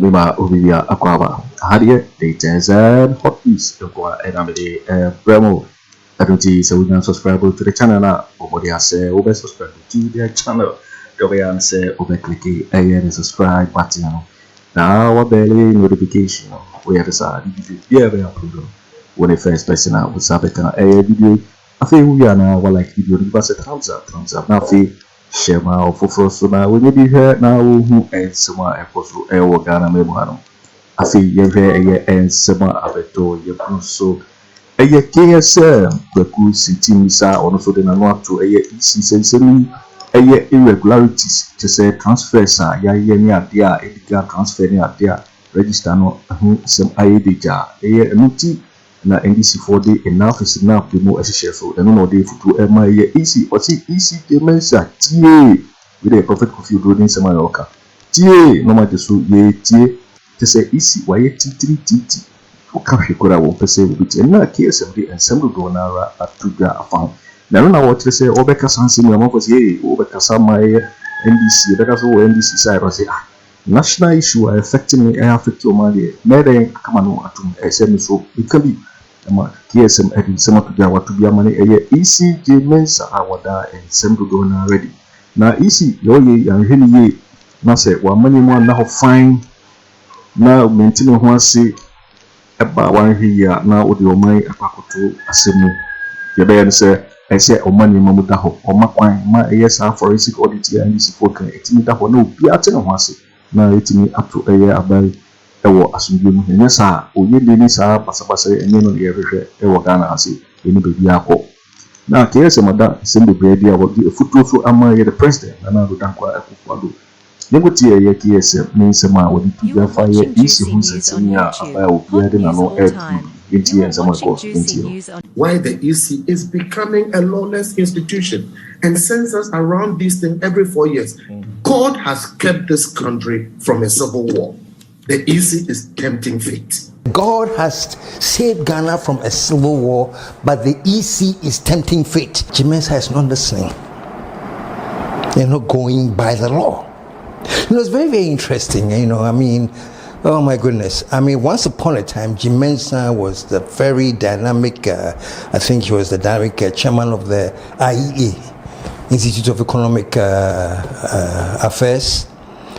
Mima Obinia Akroma. Hadia, they and hot east of Gua and Amity Bremo. I don't see so we can subscribe to the channel now. Obody say over subscribe to their channel. The way I say over click and subscribe button. Now what barely notification. We have decided yeah we upload when the first person out with Sabeka a video. I feel we are now like video give a thumbs up now feel share my offer so now when you be here now who and someone apostle Ghana Memoano. I feel you here and someone abeto you so a KSM the Kusi Timisa also the Nanoa to a EC irregularities to say transfers are ya dia edgar transfer near dia register no some aidija nuti na NDC 4D enough is enough to more essential and no day for to my easy or see easy to Mensa tie with a prophet Kofi Addo some America tie no matter so ye tie to say easy why tt okashi kora wo pese with na KSM and some do na atuga afan na no what say obeka sansi no amako say obeka sama NDC obeka so NDC side or say national issue are affecting me affect your money mere kama no atum SM so it can be KSM edi some to dia watu bia money EC Mensa awada and some do na ready na EC yo ye yan heni ye na say wa money mo na ho fine na maintain ho ase eba wan hia na odi o mai apakoto asemu ye be say I say omani mamuta ho omakwan ma esa forensic audit ya NDC foka etimi da ho na obi ate no ho ase na etimi ato eye abai ewo asumbi mu nya sa oye deni sa basabasa enye no ye hwehwe ewo Ghana ase eni bebi akọ na KSM da sembe bredi a wodi efutuo so ama ye the president na do dankwa Akufo Addo Negoti ye KSM ni sema wodi tuya fa ye isi hu senya abai obi ade na no why the EC is becoming a lawless institution and census around this thing every 4 years. God has kept this country from a civil war. The EC is tempting fate. God has saved Ghana from a civil war, but the EC is tempting fate. Mensa is not listening. They're not going by the law. It's very, very interesting. Oh my goodness. Once upon a time, Mensa was the very dynamic, I think he was the dynamic chairman of the IEA, Institute of Economic Affairs.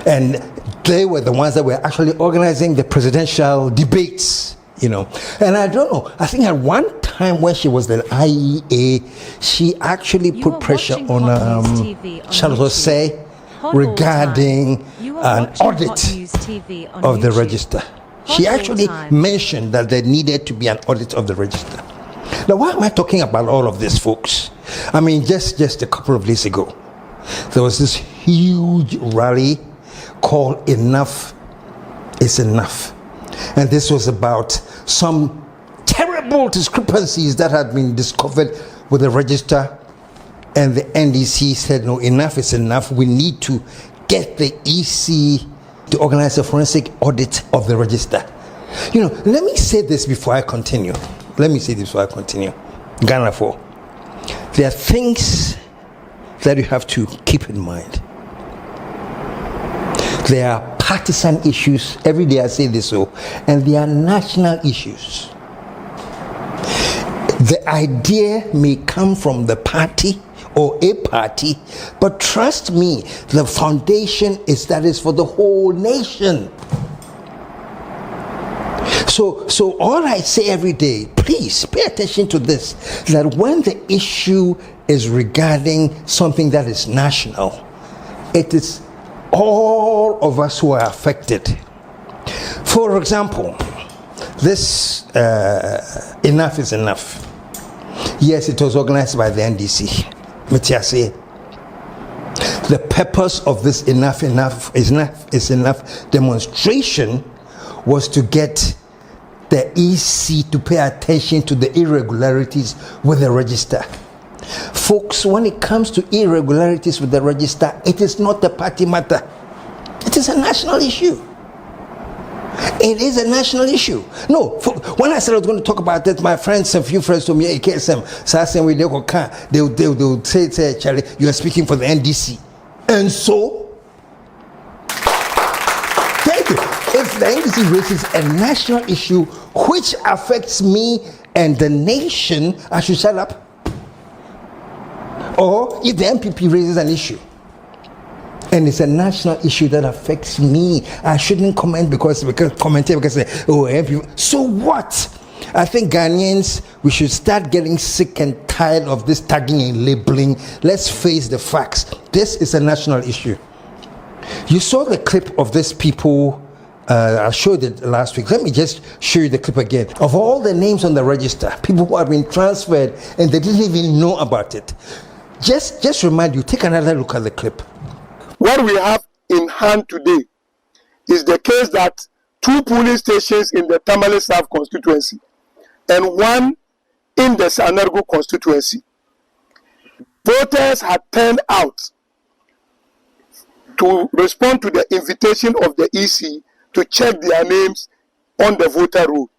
And they were the ones that were actually organizing the presidential debates, And I don't know, I think at one time when she was the IEA, she actually put pressure on Jose regarding an audit of the register. She actually mentioned that there needed to be an audit of the register. Now, why am I talking about all of this, folks? Just a couple of days ago, there was this huge rally called Enough is Enough. And this was about some terrible discrepancies that had been discovered with the register. And the NDC said, no, enough is enough. We need to get the EC to organize a forensic audit of the register. Let me say this before I continue. Ghana 4. There are things that you have to keep in mind. There are partisan issues. Every day I say this, and there are national issues. The idea may come from the party or a party, but trust me, the foundation is that it's for the whole nation. So all I say every day, please pay attention to this, that when the issue is regarding something that is national, it is all of us who are affected. For example, this Enough is Enough. Yes, it was organized by the NDC. The purpose of this Enough is Enough demonstration was to get the EC to pay attention to the irregularities with the register. Folks, when it comes to irregularities with the register, it is not a party matter. It is a national issue. It is a national issue. No, when I said I was going to talk about it, my friends, a few friends told me, KSM, they'll say, Charlie, you are speaking for the NDC. And so, thank you. if the NDC raises a national issue which affects me and the nation, I should shut up. Or if the NPP raises an issue and it's a national issue that affects me, I shouldn't comment because commentate because oh NPP. So what? I think Ghanaians, we should start getting sick and tired of this tagging and labeling. Let's face the facts. This is a national issue. You saw the clip of these people. I showed it last week. Let me just show you the clip again. Of all the names on the register, people who have been transferred and they didn't even know about it. Just remind you, take another look at the clip. What we have in hand today is the case that 2 polling stations in the Tamale South constituency and 1 in the Sanargo constituency, voters had turned out to respond to the invitation of the EC to check their names on the voter roll,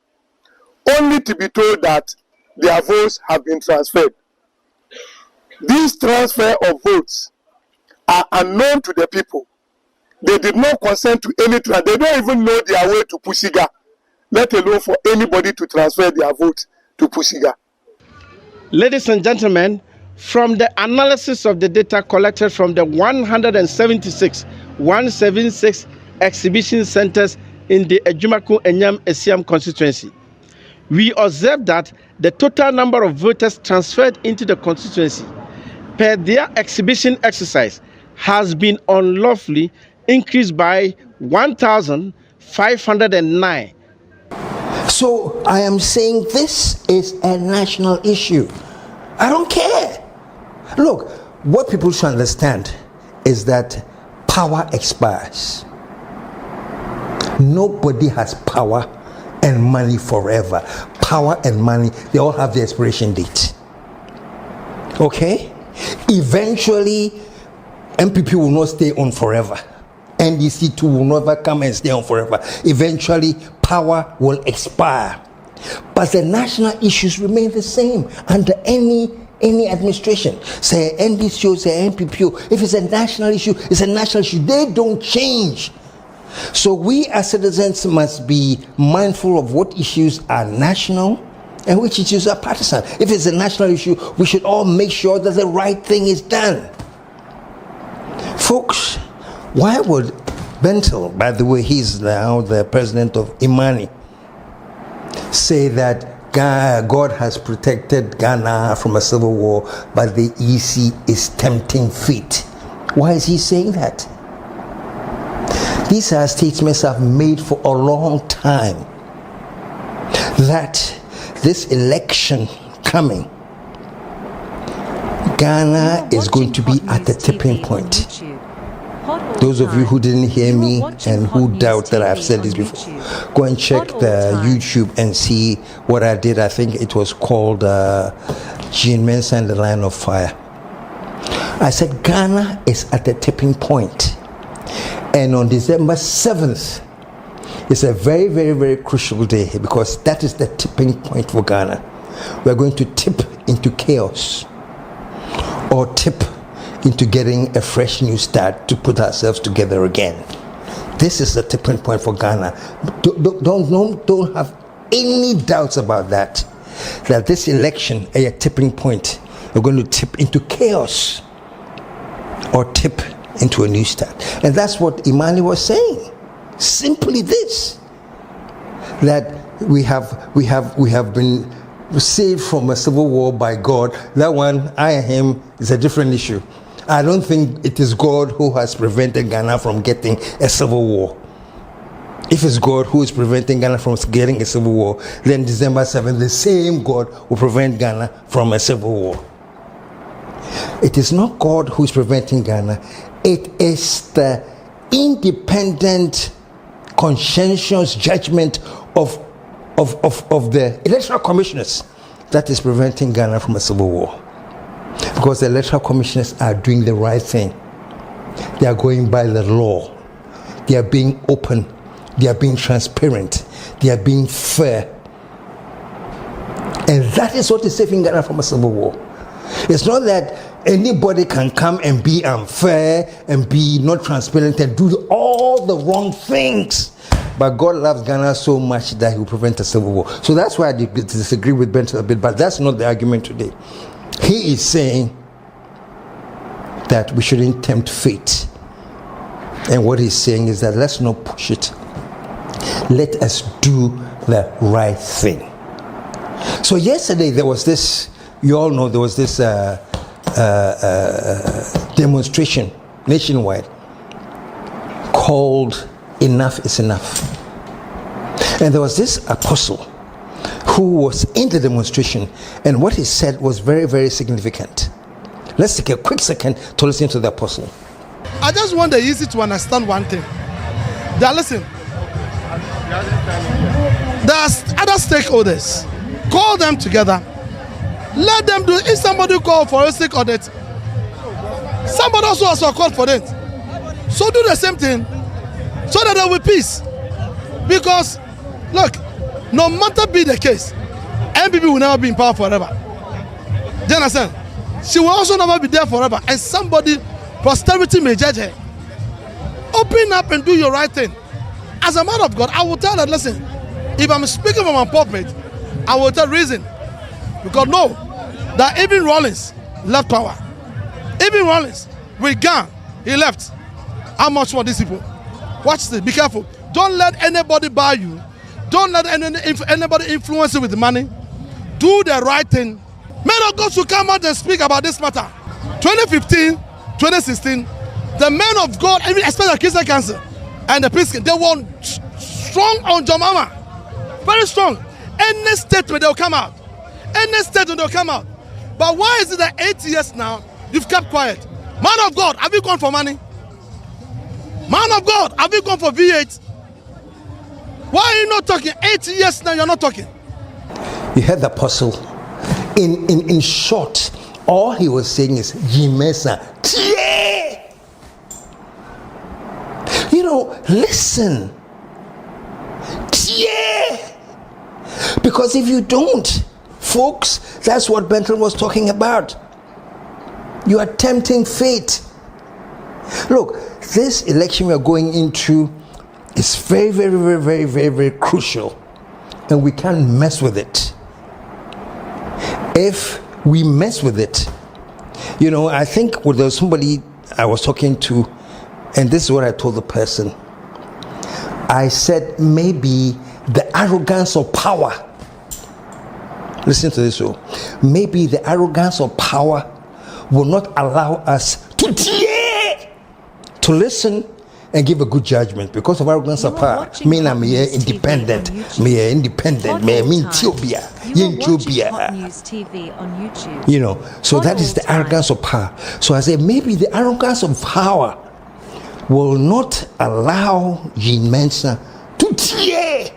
only to be told that their votes have been transferred. This transfer of votes are unknown to the people. They did not consent to anything. They don't even know their way to Pusiga, let alone for anybody to transfer their vote to Pusiga. Ladies and gentlemen, from the analysis of the data collected from the 176 exhibition centers in the Ejumako Enyam Esiam constituency, we observe that the total number of voters transferred into the constituency per their exhibition exercise has been unlawfully increased by 1,509. So I am saying this is a national issue. I don't care. Look, what people should understand is that power expires. Nobody has power and money forever. Power and money, they all have their expiration date. Okay? Eventually, NPP will not stay on forever. NDC too will never come and stay on forever. Eventually, power will expire. But the national issues remain the same under any administration. Say NDC or say NPP. If it's a national issue, it's a national issue. They don't change. So we as citizens must be mindful of what issues are national and which issues are partisan. If it's a national issue, we should all make sure that the right thing is done. Folks, why would Bentel, by the way, he's now the president of Imani, say that God has protected Ghana from a civil war, but the EC is tempting fate? Why is he saying that? These are statements I've made for a long time, that this election coming, Ghana is going to be at the tipping point. Those of you who didn't hear me and who doubt that I've said this before, go and check the YouTube and see what I did. I think it was called Mensa and the Line of Fire. I said Ghana is at the tipping point. And on December 7th, it's a very, very, very crucial day because that is the tipping point for Ghana. We're going to tip into chaos or tip into getting a fresh new start to put ourselves together again. This is the tipping point for Ghana. Don't have any doubts about that. That this election is a tipping point. We're going to tip into chaos or tip into a new start. And that's what Imani was saying. Simply this, that we have been saved from a civil war by God. That one, I and him, is a different issue. I don't think it is God who has prevented Ghana from getting a civil war. If it's God who is preventing Ghana from getting a civil war, then December 7th, the same God will prevent Ghana from a civil war. It is not God who is preventing Ghana. It is the independent, conscientious judgment of the electoral commissioners that is preventing Ghana from a civil war. Because the electoral commissioners are doing the right thing. They are going by the law. They are being open. They are being transparent. They are being fair. And that is what is saving Ghana from a civil war. It's not that anybody can come and be unfair and be not transparent and do all the wrong things. but God loves Ghana so much that he will prevent a civil war. So that's why I disagree with Benton a bit, but that's not the argument today. He is saying that we shouldn't tempt fate. And what he's saying is that let's not push it. Let us do the right thing. So yesterday there was this, you all know there was this demonstration nationwide called Enough is Enough. And there was this apostle who was in the demonstration, and what he said was very, very significant. Let's take a quick second to listen to the apostle. I just want the easy to understand one thing. That listen, there's other stakeholders. Call them together. Let them do. If somebody call for a sick audit, somebody also has a call for it. So do the same thing, so that there will be peace. Because look, no matter be the case, NPP will never be in power forever. Do you understand? She will also never be there forever, and somebody, posterity may judge her. Open up and do your right thing. As a man of God, I will tell that, listen, if I'm speaking from my pulpit, I will tell reason. Because know that even Rollins left power. Even Rollins, with Ghana, he left. How much for these people? Watch this, be careful. Don't let anybody buy you. Don't let anybody influence you with the money. Do the right thing. Men of God should come out and speak about this matter. 2015, 2016, the men of God, especially the KSM Council and the Piskin, they were strong on Jamama. Very strong. Any statement they'll come out. Any statement they'll come out. But why is it that 8 years now you've kept quiet? Man of God, have you gone for money? Man of God, have you gone for V8? Why are you not talking? 8 years now you're not talking. You heard the apostle. In short, all he was saying is Mensa. You know, listen. Because if you don't, folks, that's what Benton was talking about. You are tempting fate. Look, this election we are going into is very, very, very, very, very, very crucial, and we can't mess with it. If we mess with it, you know, I think there was somebody I was talking to, and this is what I told the person. I said, maybe the arrogance of power, listen to this, maybe the arrogance of power will not allow us to listen and give a good judgment because of arrogance of power. Me na me independent, me independent, me Tobia, Newz TV on YouTube. You know, so that is the arrogance of power. So I say maybe the arrogance of power will not allow Mensa to tear.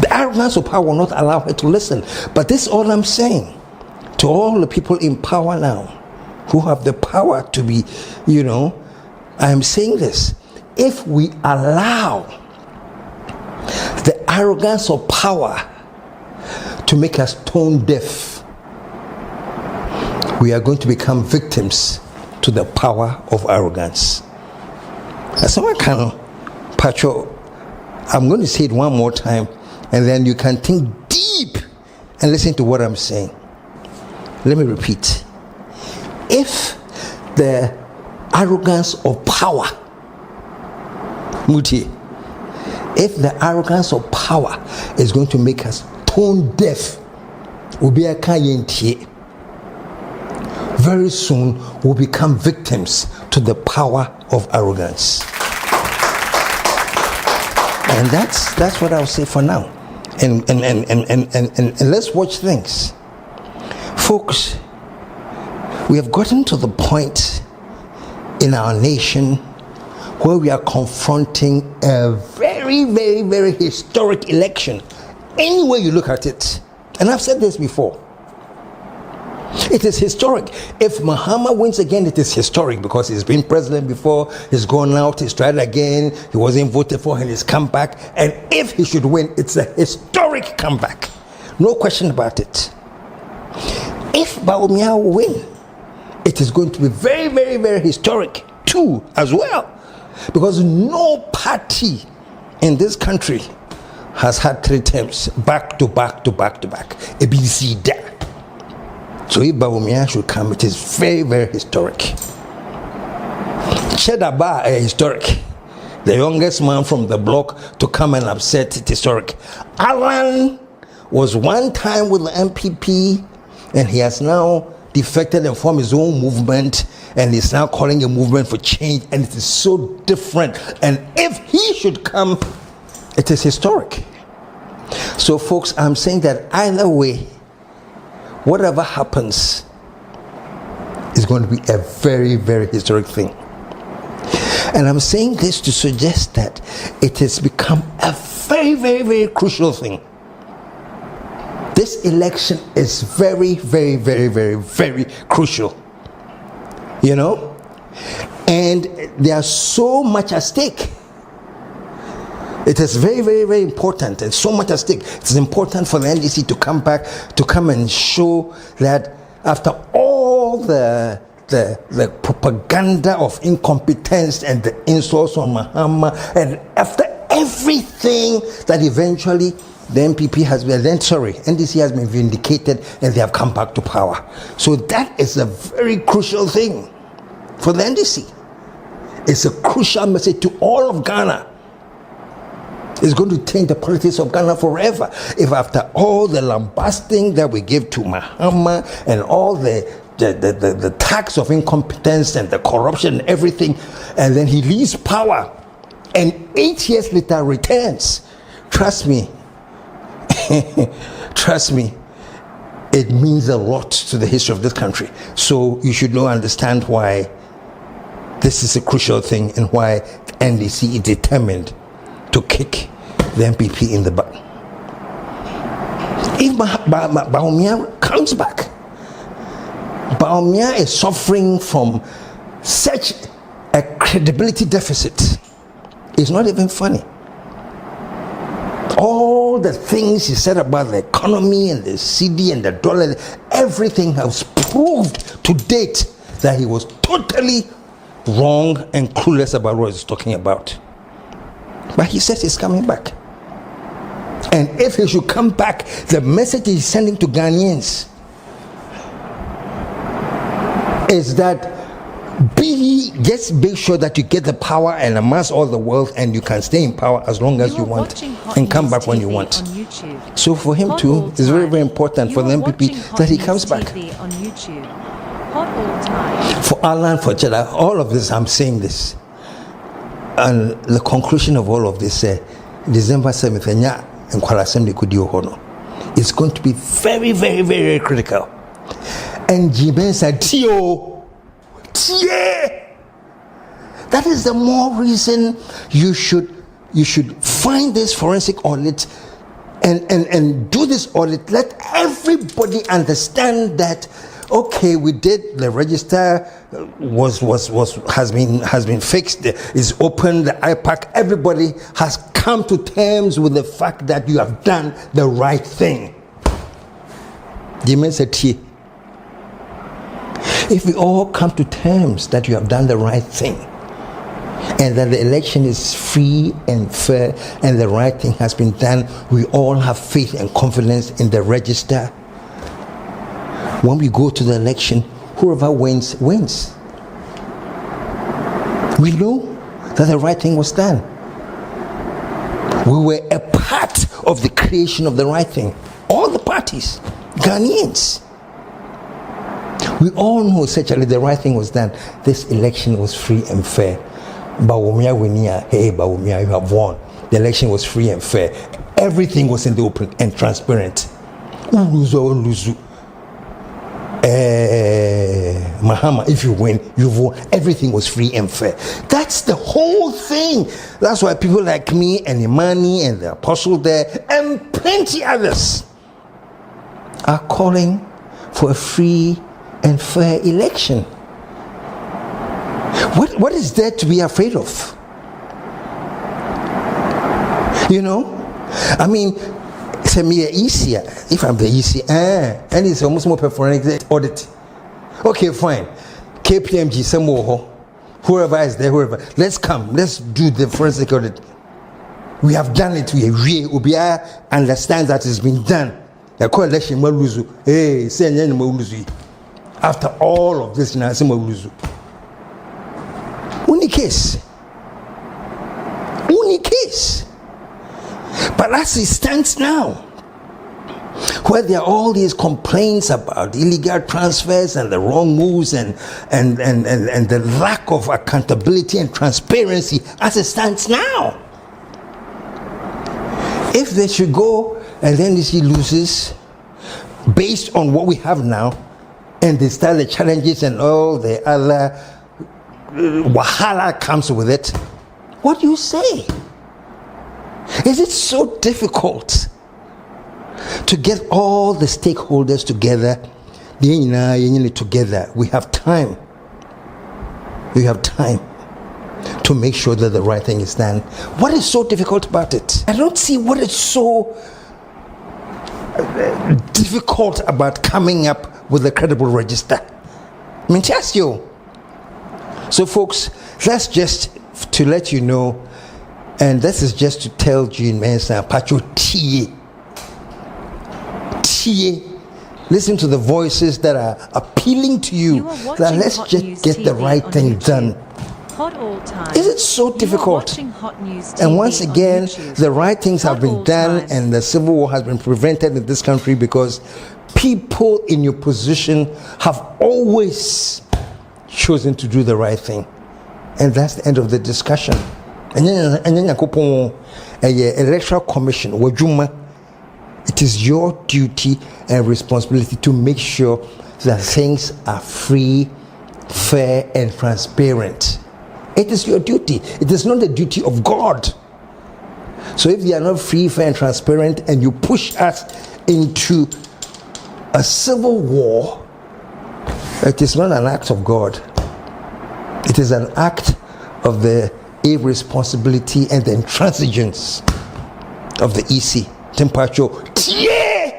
The arrogance of power will not allow her to listen. But this is all I'm saying to all the people in power now who have the power to be, you know, I am saying this. If we allow the arrogance of power to make us tone deaf, we are going to become victims to the power of arrogance. As someone can, Pacho, I'm going to say it one more time, and then you can think deep and listen to what I'm saying. Let me repeat. If the arrogance of power, Muti, if the arrogance of power is going to make us tone deaf, very soon we'll become victims to the power of arrogance. And that's what I'll say for now. And let's watch things. Folks, we have gotten to the point in our nation where we are confronting a very, very, very historic election. Any way you look at it, and I've said this before, it is historic. If Mahama wins again, it is historic because he's been president before, he's gone out, he's tried again, he wasn't voted for, and he's come back. And if he should win, it's a historic comeback. No question about it. If bawumia will win, it is going to be very, very, very historic too, as well. Because no party in this country has had 3 terms back to back. ABC da. So if Bawumia should come, it is very, very historic. Chedaba is historic. The youngest man from the block to come and upset it, historic. Alan was one time with the NPP, and he has now defected and formed his own movement, and he's now calling a movement for change, and it is so different. And if he should come, it is historic. So folks, I'm saying that either way, whatever happens is going to be a very, very historic thing. And I'm saying this to suggest that it has become a very, very, very crucial thing. This election is very, very, very, very, very crucial. You know? And there's so much at stake. It is very, very, very important, and so much at stake. It's important for the NDC to come back, to come and show that after all the propaganda of incompetence and the insults on Mahama, and after everything that eventually the NPP has been, NDC has been vindicated and they have come back to power. So that is a very crucial thing for the NDC. It's a crucial message to all of Ghana. It's going to change the politics of Ghana forever. If after all the lambasting that we give to Mahama and all the tax of incompetence and the corruption and everything, and then he leaves power and 8 years later returns, trust me, it means a lot to the history of this country. So you should understand why this is a crucial thing and why NDC is determined to kick the NPP in the butt. If Bawumia comes back, Bawumia is suffering from such a credibility deficit. It's not even funny. All the things he said about the economy and the CD and the dollar, everything has proved to date that he was totally wrong and clueless about what he's talking about. But he says he's coming back. And if he should come back, the message he's sending to Ghanaians is that just make sure that you get the power and amass all the wealth, and you can stay in power as long as you want and come back when you want. So for him too, it's very, very important for the NPP that he comes back. For Alan, for Cheddar, all of this, I'm saying this. And the conclusion of all of this, December 7th, and Assembly could do it's going to be very, very, very critical. And Mensa, that is the more reason you should find this forensic audit and do this audit. Let everybody understand that, okay, we did the register has been fixed, is open, the IPAC, everybody has come to terms with the fact that you have done the right thing. If we all come to terms that you have done the right thing and that the election is free and fair and the right thing has been done, we all have faith and confidence in the register. When we go to the election, whoever wins, wins. We know that the right thing was done. We were a part of the creation of the right thing. All the parties, Ghanaians. We all know essentially the right thing was done. This election was free and fair. Bawumia winia, hey Bawumia, you have won. The election was free and fair. Everything was in the open and transparent. Uluzu. Mahama, if you win, you've won. Everything was free and fair. That's the whole thing. That's why people like me and Imani and the apostle there and plenty others are calling for a free and fair election. What is there to be afraid of? You know? I mean, it's easier if I'm the EC, and it's almost more performing audit. Okay, fine. KPMG, some more. whoever is there, whoever. Let's come. Let's do the forensic audit. We have done it. We understand that it's been done. The coalition will lose. Hey, say after all of this, now will lose. Only case. But as it stands now, where there are all these complaints about illegal transfers and the wrong moves and the lack of accountability and transparency as it stands now. If they should go and then NDC loses based on what we have now, and they start the challenges and all the other wahala comes with it, what do you say? Is it so difficult to get all the stakeholders together? We have time. We have time to make sure that the right thing is done. What is so difficult about it? I don't see what is so difficult about coming up with a credible register. I mean, just you. So, folks, that's just to let you know, and this is just to tell Jean Mensa, Pacho Tie. Listen to the voices that are appealing to you that let's just get the right thing done. Is it so difficult? And once again, the right things have been done and the civil war has been prevented in this country because people in your position have always chosen to do the right thing. And that's the end of the discussion. And then electoral commission, it is your duty and responsibility to make sure that things are free, fair, and transparent. It is your duty. It is not the duty of God. So if they are not free, fair, and transparent, and you push us into a civil war, it is not an act of God. It is an act of the irresponsibility and the intransigence of the EC. Tempacho. Yeah!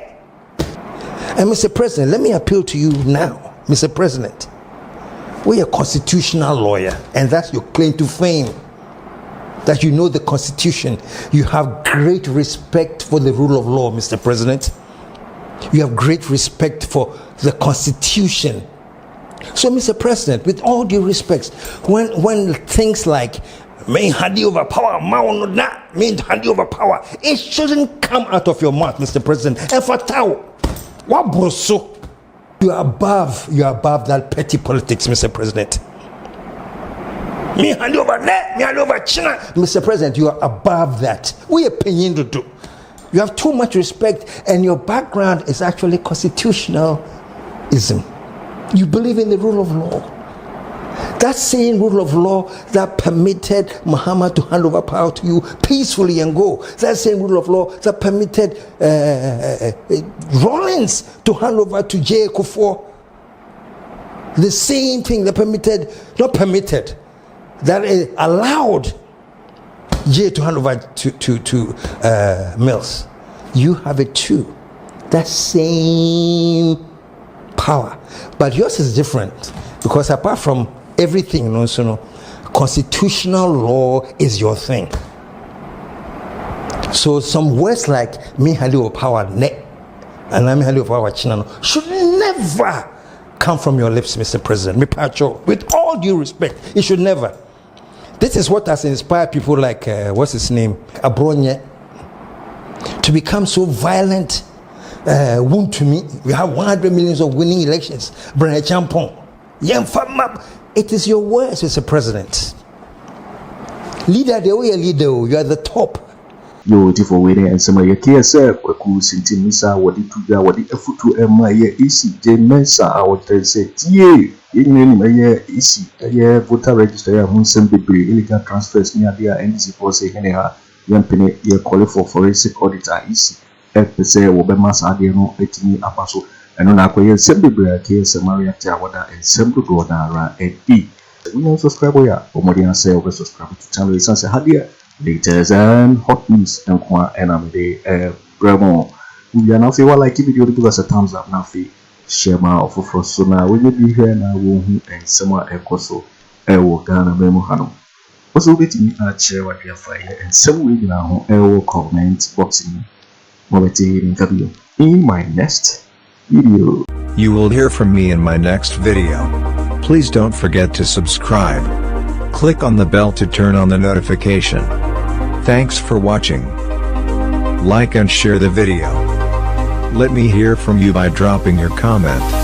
And Mr. President, let me appeal to you now, Mr. President. We're a constitutional lawyer, and that's your claim to fame. That you know the Constitution. You have great respect for the rule of law, Mr. President. You have great respect for the Constitution. So, Mr. President, with all due respect, when things like may hand you over power, may hand you over power, it shouldn't come out of your mouth, Mr. President. And for Tao, what broso? You are above that petty politics, Mr. President. Me hand over there, me hand over China. Mr. President, you are above that. We are paying to do. You have too much respect, and your background is actually constitutionalism. You believe in the rule of law. That same rule of law that permitted Mahama to hand over power to you peacefully and go. That same rule of law that permitted Rawlings to hand over to J. Akufo. The same thing that that allowed J to hand over to Mills. You have it too. That same power. But yours is different because apart from everything, constitutional law is your thing. So some words like me handle over power net and I handle over power China should never come from your lips, Mr. President. With all due respect, it should never. This is what has inspired people like what's his name, Abronye, to become so violent. Wound to me. We have 100 millions of winning elections. Agyapong. It is your words, Mr. President. Leader, the way a leader, you are the top. Yo, if for winning and some of your KSM, Kusi Boafo, what did you do? What did you do? My EC, Mensa, I would say, yea, in my EC, voter register, mzbel, illegal transfers near the NDC for say, anyhow, young penny, you call for forensic auditor, EC. Say, Obama, Adiano, Etini, Apaso. And on our mzbel KSM reactor water and simple brother and E. We don't subscribe here, or more than say over subscribe to channel is Hadia, latest and hot news and I'm the Bremo. We are now feel like if you give us a thumbs up now, share my offer for so now we will be here now and summer echo so ɛwɔ Ghana bɛmu ha no also wobɛtumi akyerɛ wade afa yɛ nsɛm wei nyinaa ho ɛwɔ comment box mu wɔbɛte nka bio in my next video. You will hear from me in my next video. Please don't forget to subscribe. Click on the bell to turn on the notification. Thanks for watching. Like and share the video. Let me hear from you by dropping your comment.